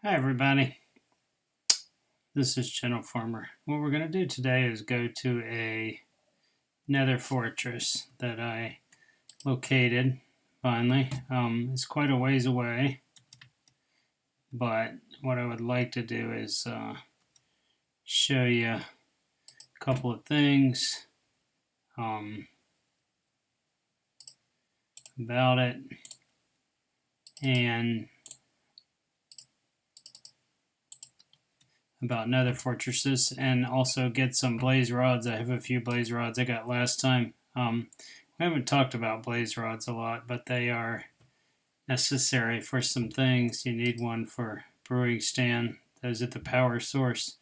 Hi everybody, this is GentleFarmer. What we're going to do today is go to a nether fortress that I located finally. It's quite a ways away, but what I would like to do is show you a couple of things about it and about nether fortresses, and also get some blaze rods. I have a few blaze rods I got last time. We haven't talked about blaze rods a lot, but they are necessary for some things. You need one for brewing stand. Those are the power source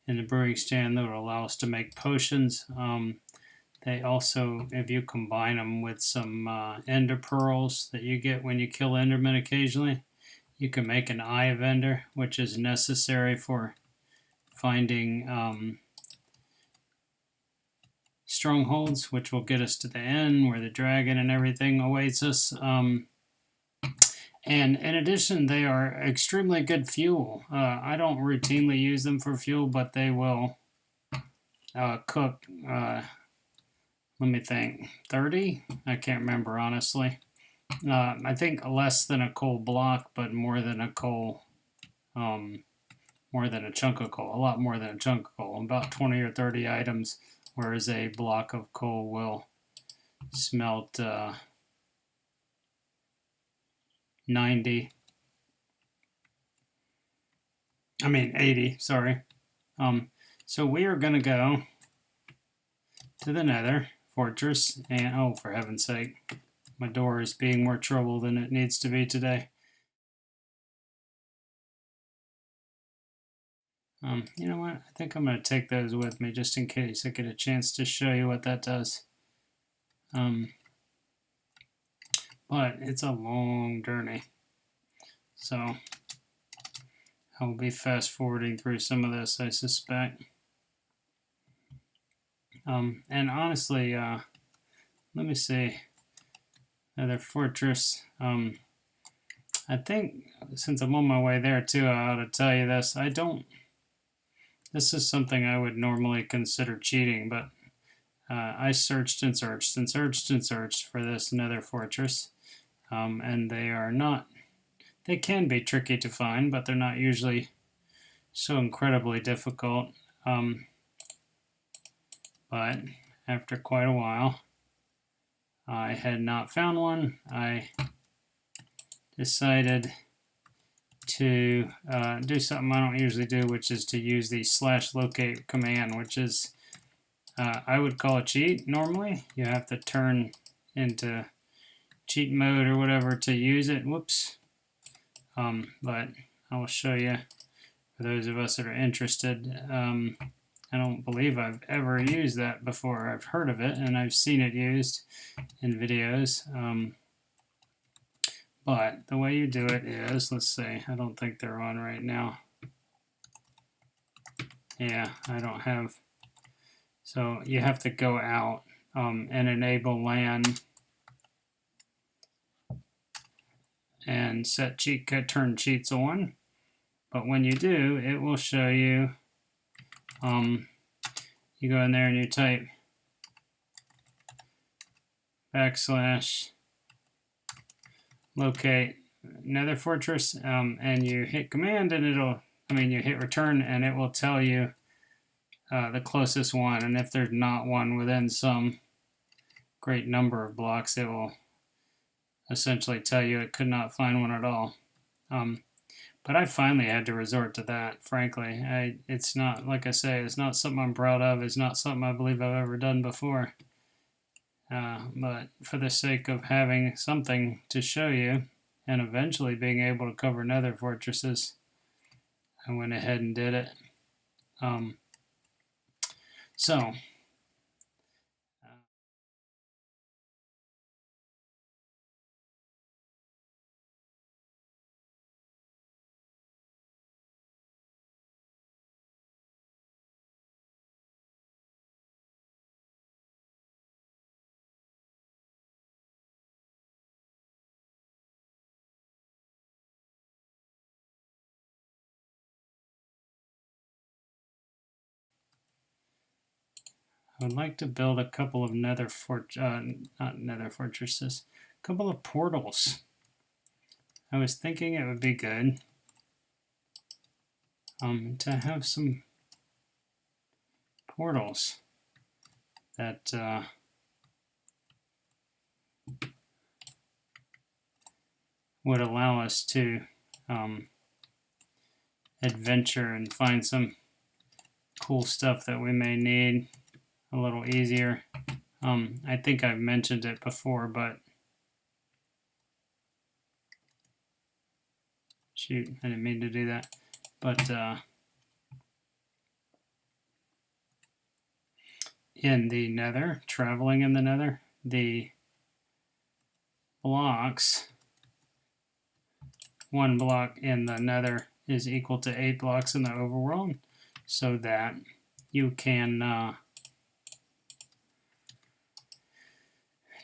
in the brewing stand that will allow us to make potions. They also, if you combine them with some ender pearls that you get when you kill endermen occasionally, you can make an eye of ender, which is necessary for finding strongholds, which will get us to the end where the dragon and everything awaits us. And in addition, they are extremely good fuel. I don't routinely use them for fuel, but they will cook, let me think, 30? I can't remember, honestly. I think less than a coal block, but more than a coal, more than a chunk of coal, a lot more than a chunk of coal, about 20 or 30 items, whereas a block of coal will smelt 80, sorry. So we are going to go to the nether fortress, and oh, for heaven's sake, my door is being more trouble than it needs to be today. You know what? I think I'm going to take those with me just in case I get a chance to show you what that does. But it's a long journey, so I'll be fast forwarding through some of this, I suspect. And honestly, let me see. Another fortress. I think since I'm on my way there too, I ought to tell you this. This is something I would normally consider cheating, but I searched and searched and searched and searched for this nether fortress, and they can be tricky to find, but they're not usually so incredibly difficult. But after quite a while, I had not found one. I decided to do something I don't usually do, which is to use the /locate command, which is, I would call a cheat normally. You have to turn into cheat mode or whatever to use it. Whoops. But I will show you for those of us that are interested. I don't believe I've ever used that before. I've heard of it and I've seen it used in videos. But the way you do it is, let's see, I don't think they're on right now. Yeah, I don't have. So you have to go out and enable LAN and set turn cheats on. But when you do, it will show you, you go in there and you type /locate nether fortress, and you hit command and you hit return and it will tell you the closest one, and if there's not one within some great number of blocks, it will essentially tell you it could not find one at all. But I finally had to resort to that, frankly. It's not, like I say, it's not something I'm proud of. It's not something I believe I've ever done before. But for the sake of having something to show you and eventually being able to cover nether fortresses, I went ahead and did it. So I would like to build a couple of not nether fortresses, a couple of portals. I was thinking it would be good to have some portals that would allow us to adventure and find some cool stuff that we may need a little easier. I think I've mentioned it before, but shoot, I didn't mean to do that. But in the nether, traveling in the nether, the blocks, 1 block in the nether is equal to 8 blocks in the overworld, so that you can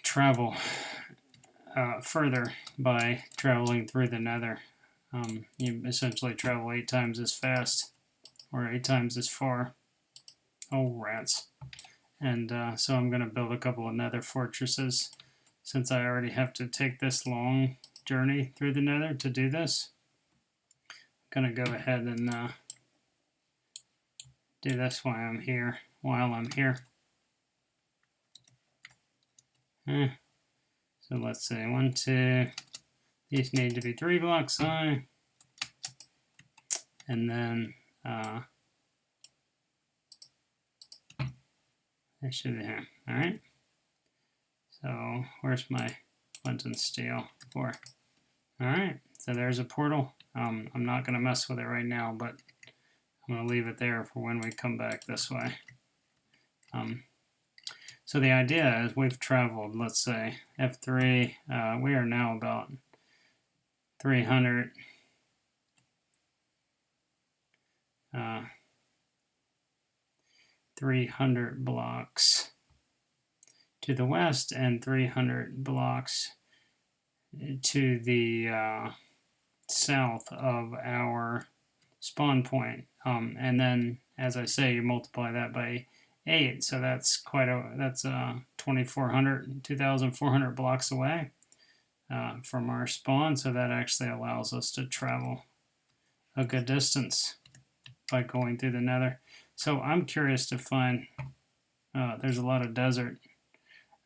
travel further by traveling through the nether. You essentially travel 8 times as fast, or 8 times as far. Oh, rats. And so I'm going to build a couple of nether fortresses, since I already have to take this long journey through the nether to do this. I'm going to go ahead and do this while I'm here. So let's say 1, 2, these need to be 3 blocks high, and then they should be here. All right. So where's my flint and steel for? All right. So there's a portal. I'm not going to mess with it right now, but I'm going to leave it there for when we come back this way. So the idea is we've traveled, let's say, F3. We are now about 300 blocks to the west and 300 blocks to the south of our spawn point. And then, as I say, you multiply that by 8, so that's 2,400 blocks away from our spawn, so that actually allows us to travel a good distance by going through the nether. So I'm curious to find, there's a lot of desert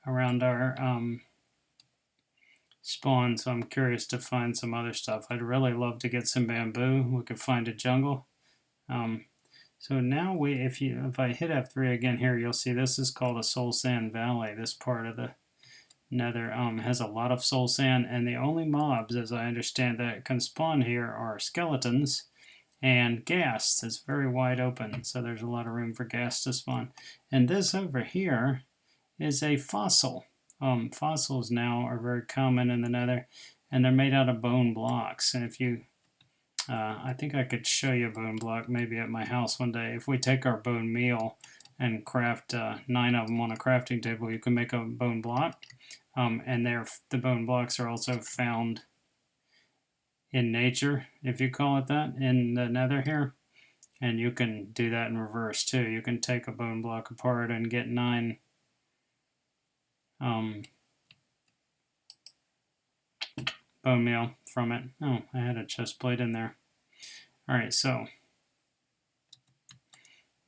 around our spawn, so I'm curious to find some other stuff. I'd really love to get some bamboo. We could find a jungle. So now if I hit F3 again here, you'll see this is called a soul sand valley. This part of the nether has a lot of soul sand, and the only mobs, as I understand, that can spawn here are skeletons and ghast. It's very wide open, so there's a lot of room for ghast to spawn. And this over here is a fossil. Fossils now are very common in the nether, and they're made out of bone blocks. And if you I think I could show you a bone block maybe at my house one day. If we take our bone meal and craft 9 of them on a crafting table, you can make a bone block. And the bone blocks are also found in nature, if you call it that, in the nether here. And you can do that in reverse too. You can take a bone block apart and get 9 bone meal from it. Oh, I had a chest plate in there. Alright, so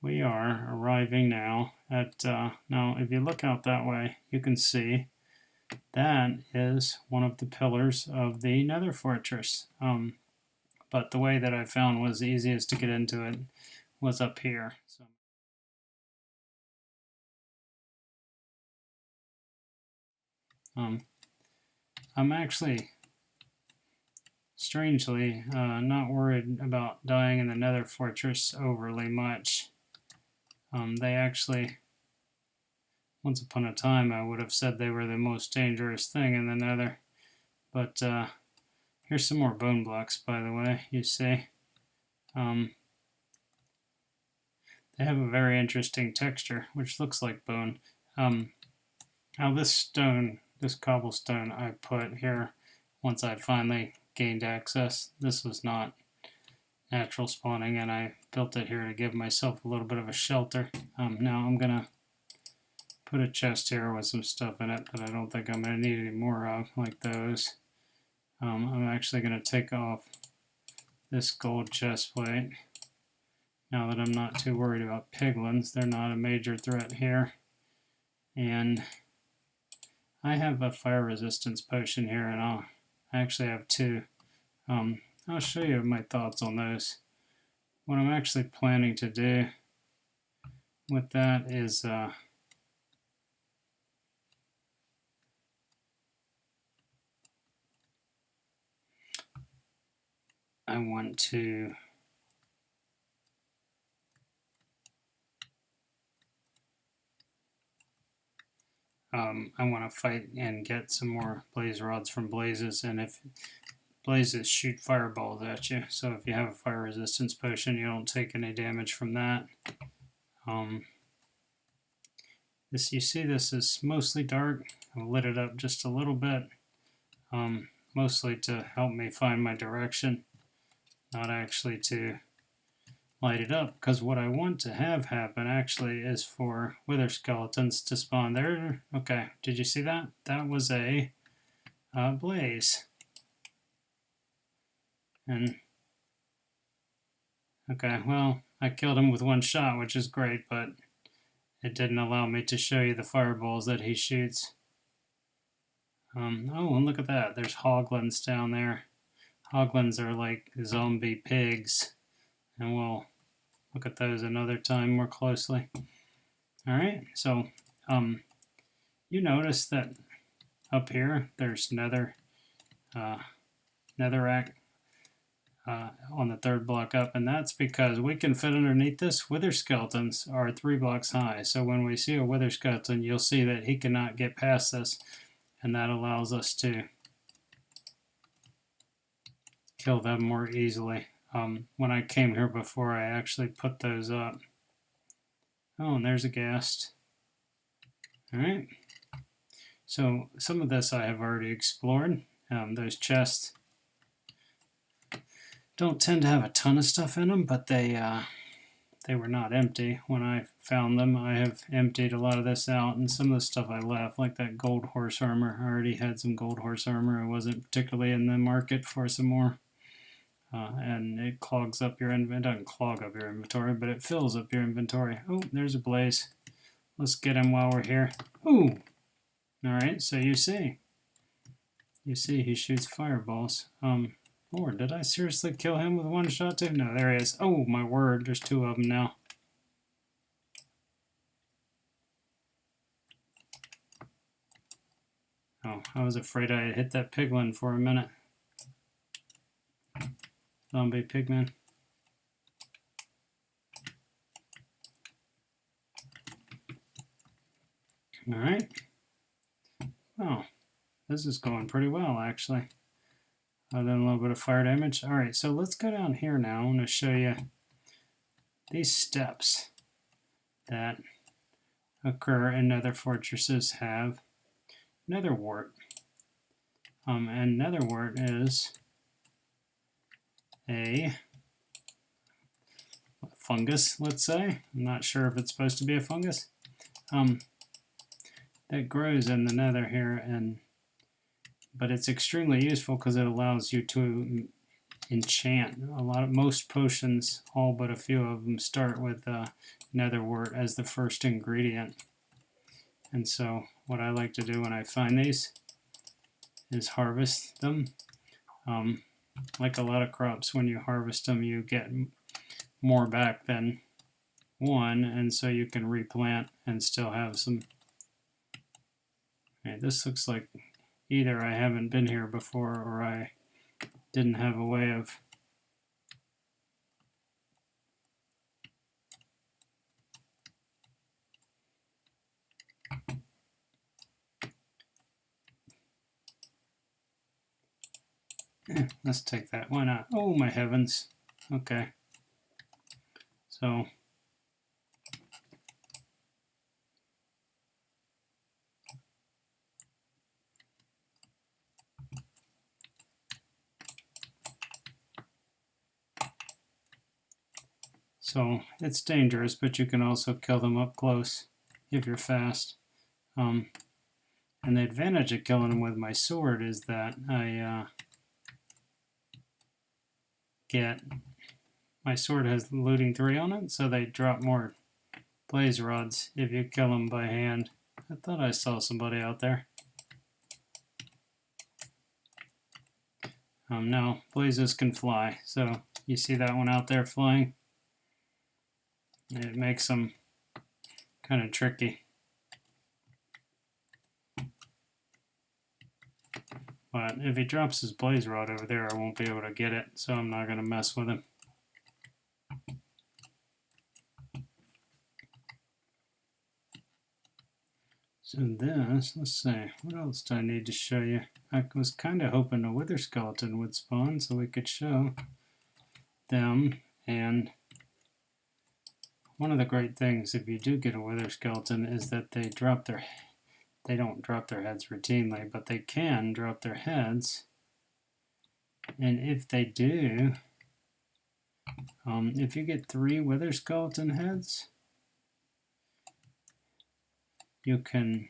we are arriving now at, now if you look out that way, you can see that is one of the pillars of the nether fortress. But the way that I found was easiest to get into it was up here. So I'm actually, strangely, not worried about dying in the nether fortress overly much. They actually, once upon a time, I would have said they were the most dangerous thing in the nether. But here's some more bone blocks, by the way, you see. They have a very interesting texture, which looks like bone. Now this cobblestone I put here once I finally gained access. This was not natural spawning, and I built it here to give myself a little bit of a shelter. Now I'm gonna put a chest here with some stuff in it that I don't think I'm going to need any more of, like those. I'm actually going to take off this gold chest plate now that I'm not too worried about piglins. They're not a major threat here. And I have a fire resistance potion here, and I actually have two. I'll show you my thoughts on those. What I'm actually planning to do with that is I want to fight and get some more blaze rods from blazes, and if blazes shoot fireballs at you, so if you have a fire resistance potion, you don't take any damage from that. This, you see, this is mostly dark. I lit it up just a little bit, mostly to help me find my direction, not actually to light it up, because what I want to have happen actually is for wither skeletons to spawn there. Okay, did you see that? That was a blaze. And okay, well, I killed him with one shot, which is great, but it didn't allow me to show you the fireballs that he shoots. Oh, and look at that. There's hoglins down there. Hoglins are like zombie pigs, and we'll look at those another time more closely. All right, so you notice that up here there's netherrack on the third block up, and that's because we can fit underneath this. Wither skeletons are 3 blocks high, so when we see a wither skeleton, you'll see that he cannot get past this, and that allows us to kill them more easily. When I came here before, I actually put those up. Oh, and there's a ghast. Alright, so some of this I have already explored. Those chests don't tend to have a ton of stuff in them, but they were not empty when I found them. I have emptied a lot of this out, and some of the stuff I left, like that gold horse armor. I already had some gold horse armor. I wasn't particularly in the market for some more. And it clogs up your inventory. It doesn't clog up your inventory, but it fills up your inventory. Oh, there's a blaze. Let's get him while we're here. Ooh! Alright, so you see he shoots fireballs. Lord, did I seriously kill him with one shot too? No, there he is. Oh, my word, there's 2 of them now. Oh, I was afraid I had hit that piglin for a minute. Zombie pigman. Alright. Oh, this is going pretty well, actually. Other than a little bit of fire damage. Alright, so let's go down here now. I'm going to show you these steps that occur in nether fortresses have netherwart. And netherwart is a fungus, let's say. I'm not sure if it's supposed to be a fungus. That grows in the nether here, but it's extremely useful because it allows you to enchant. Most potions, all but a few of them, start with netherwart as the first ingredient. And so what I like to do when I find these is harvest them. Like a lot of crops, when you harvest them, you get more back than one, and so you can replant and still have some. Okay, this looks like either I haven't been here before or I didn't have a way of let's take that. Why not? Oh, my heavens. Okay. So it's dangerous, but you can also kill them up close if you're fast. And the advantage of killing them with my sword is that I get, my sword has looting 3 on it, so they drop more blaze rods if you kill them by hand. I thought I saw somebody out there. No, blazes can fly, so you see that one out there flying? It makes them kind of tricky. But if he drops his blaze rod over there, I won't be able to get it, so I'm not going to mess with him. So this, let's see, what else do I need to show you? I was kind of hoping a wither skeleton would spawn so we could show them. And one of the great things if you do get a wither skeleton is that they don't drop their heads routinely, but they can drop their heads. And if they do, if you get 3 wither skeleton heads, you can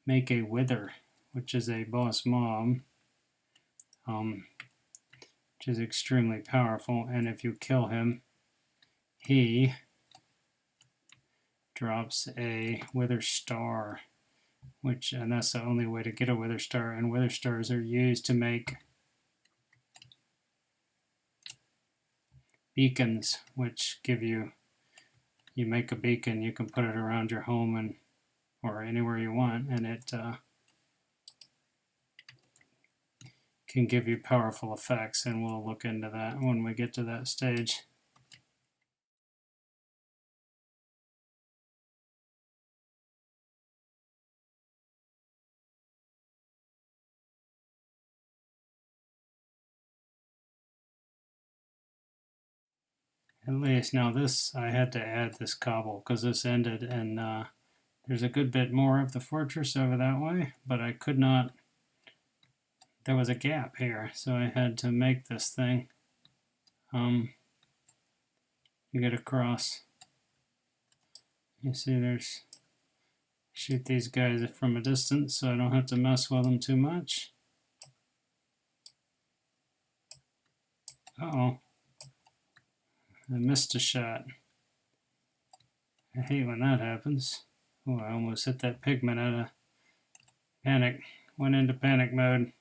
make a wither, which is a boss mob, which is extremely powerful. And if you kill him, he drops a wither star, and that's the only way to get a wither star. And wither stars are used to make beacons, which give you make a beacon, you can put it around your home and or anywhere you want, and it can give you powerful effects, and we'll look into that when we get to that stage. At least now this, I had to add this cobble because this ended, and there's a good bit more of the fortress over that way, but I could not, there was a gap here, so I had to make this thing. You get across. You see there's, shoot these guys from a distance so I don't have to mess with them too much. Uh-oh. I missed a shot. I hate when that happens. Oh, I almost hit that pigman out of panic. Went into panic mode.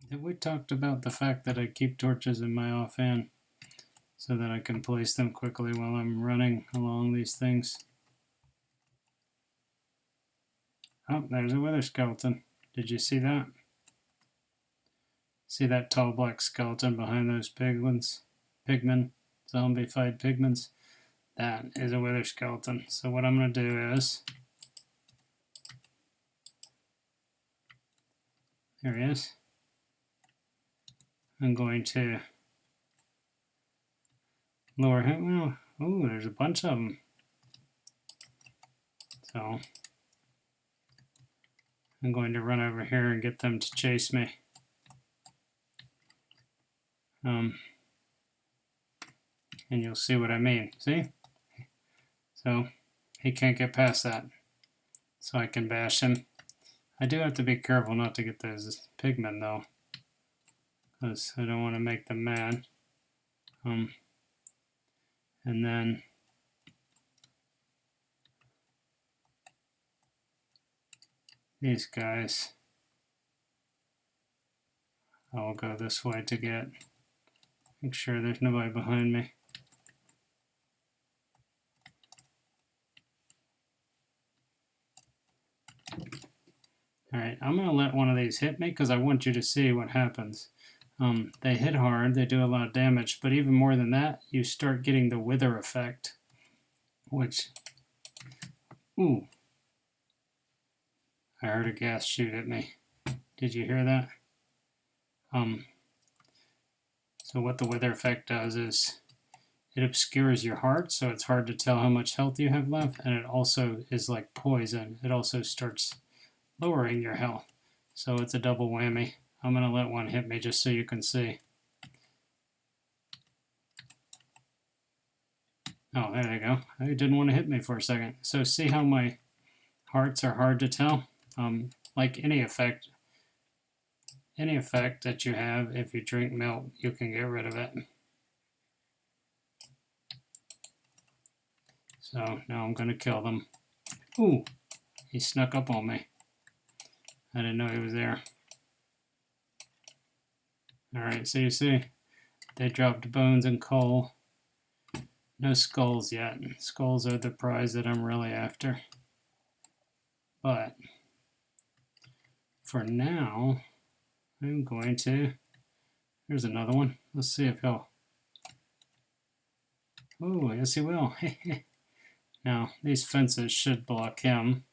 We talked about the fact that I keep torches in my offhand so that I can place them quickly while I'm running along these things. Oh, there's a wither skeleton. Did you see that? See that tall black skeleton behind those piglins? Pigmen, zombified pigments? That is a wither skeleton. So what I'm going to do is, there he is. I'm going to lure him. Oh, there's a bunch of them. So I'm going to run over here and get them to chase me. And you'll see what I mean. See? So he can't get past that. So I can bash him. I do have to be careful not to get those pigmen though. because I don't want to make them mad. And then these guys, I'll go this way to make sure there's nobody behind me. Alright, I'm going to let one of these hit me because I want you to see what happens. They hit hard, they do a lot of damage, but even more than that, you start getting the wither effect, which, ooh, I heard a gas shoot at me. Did you hear that? So what the wither effect does is it obscures your heart, so it's hard to tell how much health you have left, and it also is like poison. It also starts lowering your health. So it's a double whammy. I'm going to let one hit me just so you can see. Oh, there you go. It didn't want to hit me for a second. So see how my hearts are hard to tell? Like any effect that you have, if you drink milk, you can get rid of it. So now I'm going to kill them. Ooh, he snuck up on me. I didn't know he was there. Alright, so you see, they dropped bones and coal. No skulls yet. Skulls are the prize that I'm really after. But for now, I'm going to... Here's another one. Let's see if he'll... Oh, yes he will. Now, these fences should block him.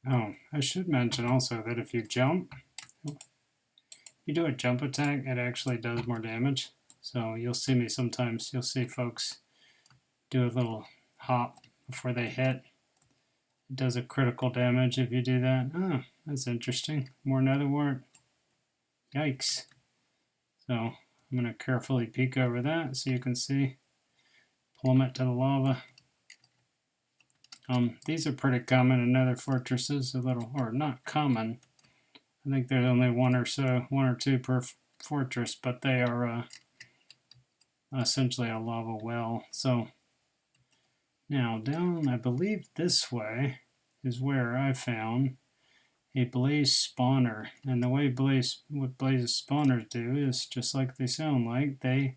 Oh, I should mention also that if you jump, you do a jump attack, it actually does more damage. So you'll see me sometimes, you'll see folks do a little hop before they hit. It does a critical damage if you do that. Oh, that's interesting. More netherwart. Yikes. So I'm going to carefully peek over that so you can see. Plummet to the lava. These are pretty common in nether fortresses, or not common. I think there's only one or two per fortress, but they are essentially a lava well. So now down, I believe this way is where I found a blaze spawner. And the way what blaze spawners do is just like they sound like, they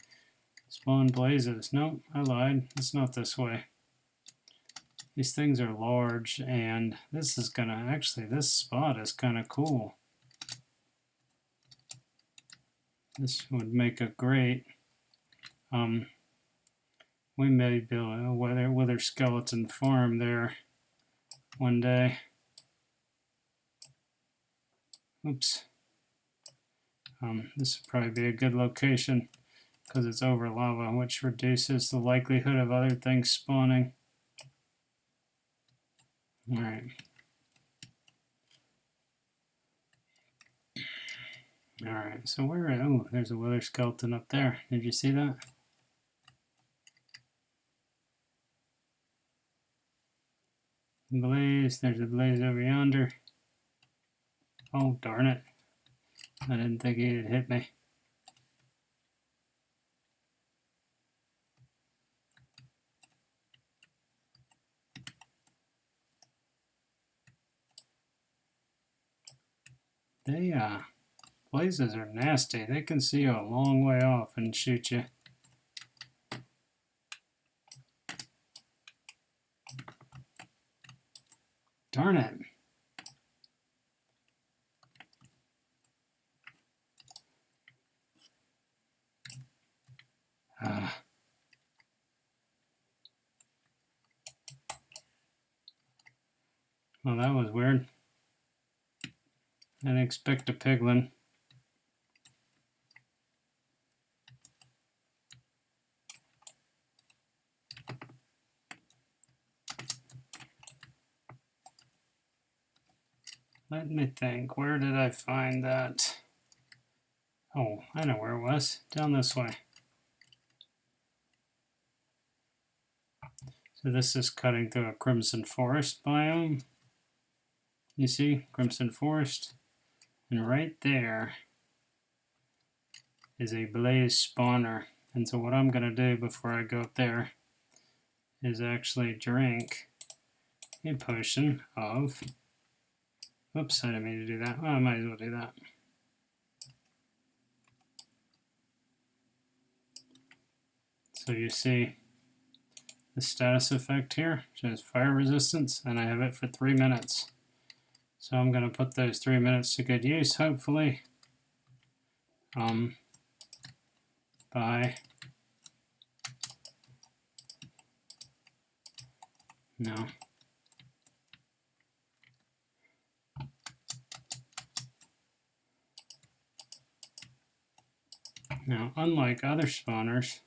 spawn blazes. Nope, I lied. It's not this way. These things are large, and this is gonna, actually, this spot is kind of cool. This would make a great, we may build a wither skeleton farm there one day. Oops. This would probably be a good location because it's over lava, which reduces the likelihood of other things spawning. Alright. Alright, so where, oh, there's a wither skeleton up there. Did you see that? Blaze, there's a blaze over yonder. Oh, darn it. I didn't think he'd hit me. Blazes are nasty. They can see you a long way off and shoot you. Darn it. Well, that was weird. I didn't expect a piglin. Let me think. Where did I find that? Oh, I know where it was. Down this way. So this is cutting through a crimson forest biome. You see, Crimson Forest, and right there is a blaze spawner. And so what I'm going to do before I go up there is actually drink a potion of, oops, I didn't mean to do that. Well, I might as well do that. So you see the status effect here shows fire resistance, and I have it for 3 minutes. So I'm going to put those 3 minutes to good use, hopefully. By no. Now, unlike other spawners,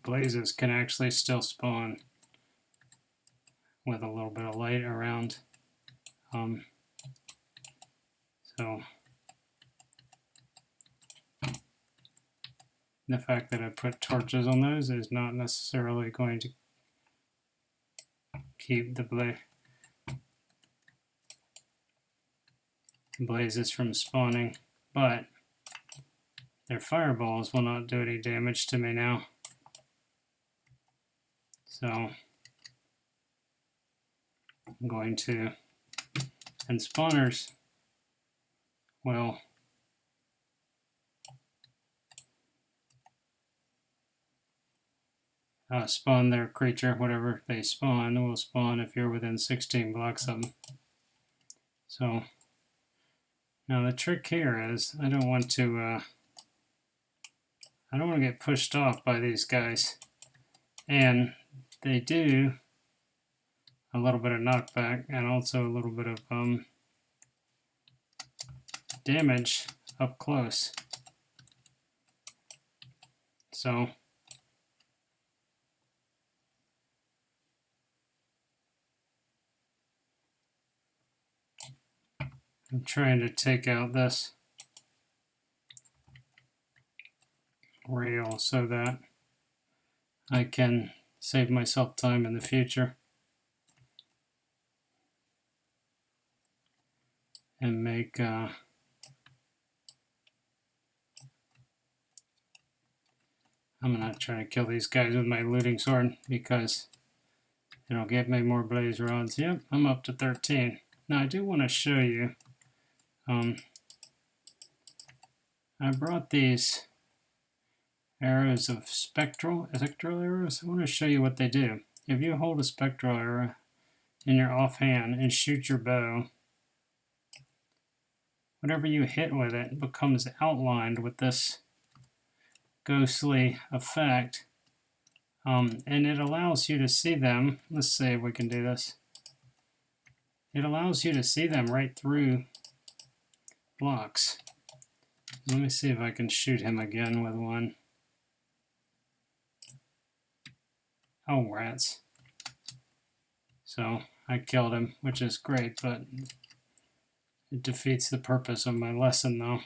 blazes can actually still spawn with a little bit of light around. So the fact that I put torches on those is not necessarily going to keep the blazes from spawning, but their fireballs will not do any damage to me now. So I'm going to, and spawners will spawn their creature, whatever they spawn, will spawn if you're within 16 blocks of them. So now the trick here is I don't want to get pushed off by these guys, and they do a little bit of knockback and also a little bit of damage up close. So I'm trying to take out this rail so that I can save myself time in the future and make I'm not trying to kill these guys with my looting sword because it'll give me more blaze rods. Yep, I'm up to 13. Now I do want to show you, I brought these arrows of spectral arrows. I want to show you what they do. If you hold a spectral arrow in your offhand and shoot your bow, whatever you hit with it becomes outlined with this ghostly effect, and it allows you to see them. Let's see if we can do this. It allows you to see them right through blocks. Let me see if I can shoot him again with one. Oh, rats. So I killed him, which is great, but it defeats the purpose of my lesson, though.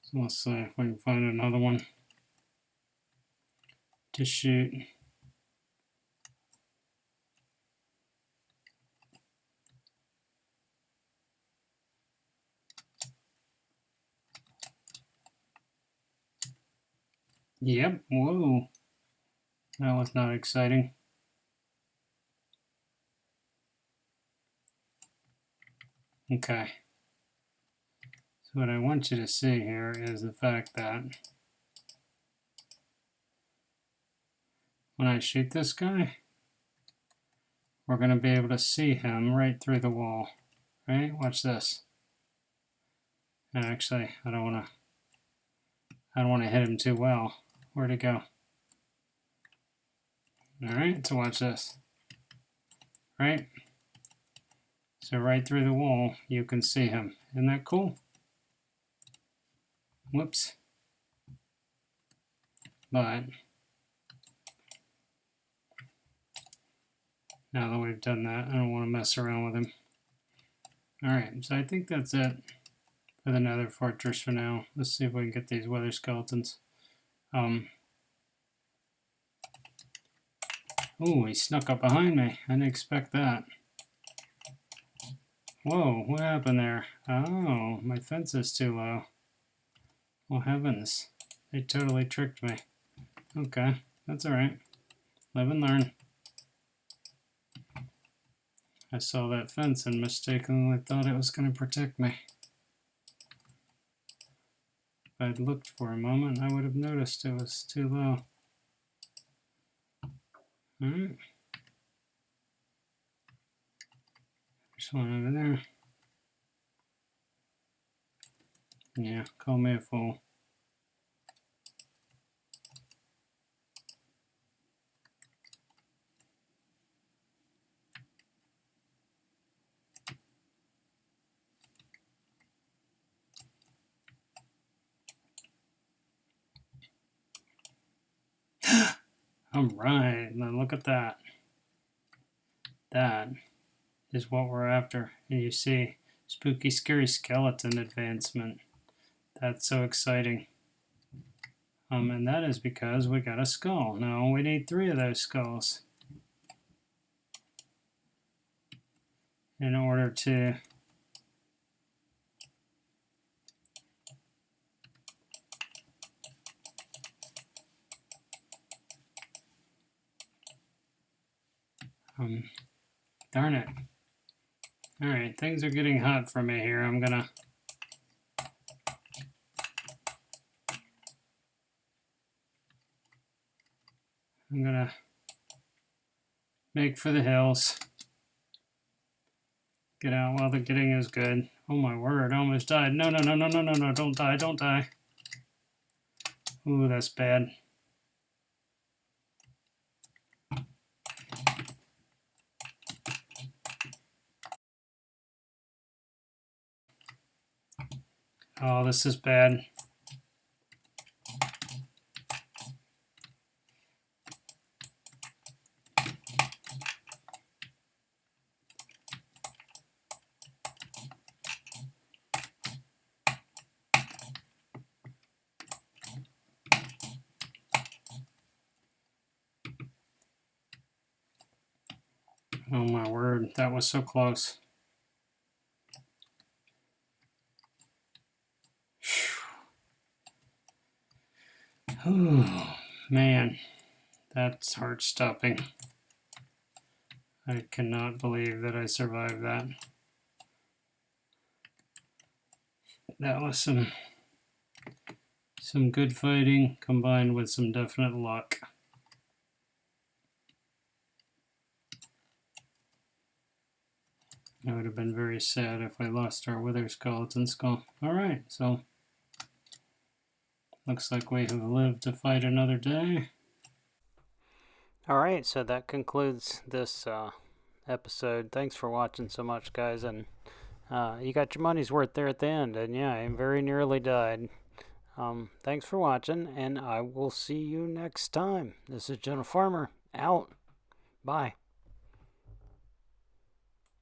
So let's see if we can find another one to shoot. Yep, whoa. That was not exciting. Okay. So what I want you to see here is the fact that when I shoot this guy, we're going to be able to see him right through the wall. Right? Watch this. And actually, I don't want to hit him too well. Where'd it go? Alright, so watch this. Right? So right through the wall, you can see him. Isn't that cool? Whoops. But now that we've done that, I don't want to mess around with him. Alright, so I think that's it for the Nether Fortress for now. Let's see if we can get these weather skeletons. Oh, he snuck up behind me. I didn't expect that. Whoa, what happened there? Oh, my fence is too low. Oh, heavens. They totally tricked me. Okay, that's alright. Live and learn. I saw that fence and mistakenly thought it was going to protect me. If I'd looked for a moment, I would have noticed it was too low. Alright. There's one over there. Yeah, call me a fool. Alright, now look at that. That is what we're after. And you see, spooky, scary skeleton advancement. That's so exciting. And that is because we got a skull. No, we need 3 of those skulls in order to darn it. Alright, things are getting hot for me here. I'm gonna make for the hills. Get out while the getting is good. Oh my word, I almost died. No, no, no, no, no, no, no, don't die, don't die. Ooh, that's bad. Oh, this is bad. Oh my word, that was so close. Oh, man, that's heart-stopping. I cannot believe that I survived that. That was some good fighting combined with some definite luck. I would have been very sad if I lost our wither skeleton skull. Alright, so looks like we have lived to fight another day. Alright, so that concludes this episode. Thanks for watching so much, guys, and you got your money's worth there at the end, and yeah, I very nearly died. Thanks for watching, and I will see you next time. This is GentleFarmer, out. Bye.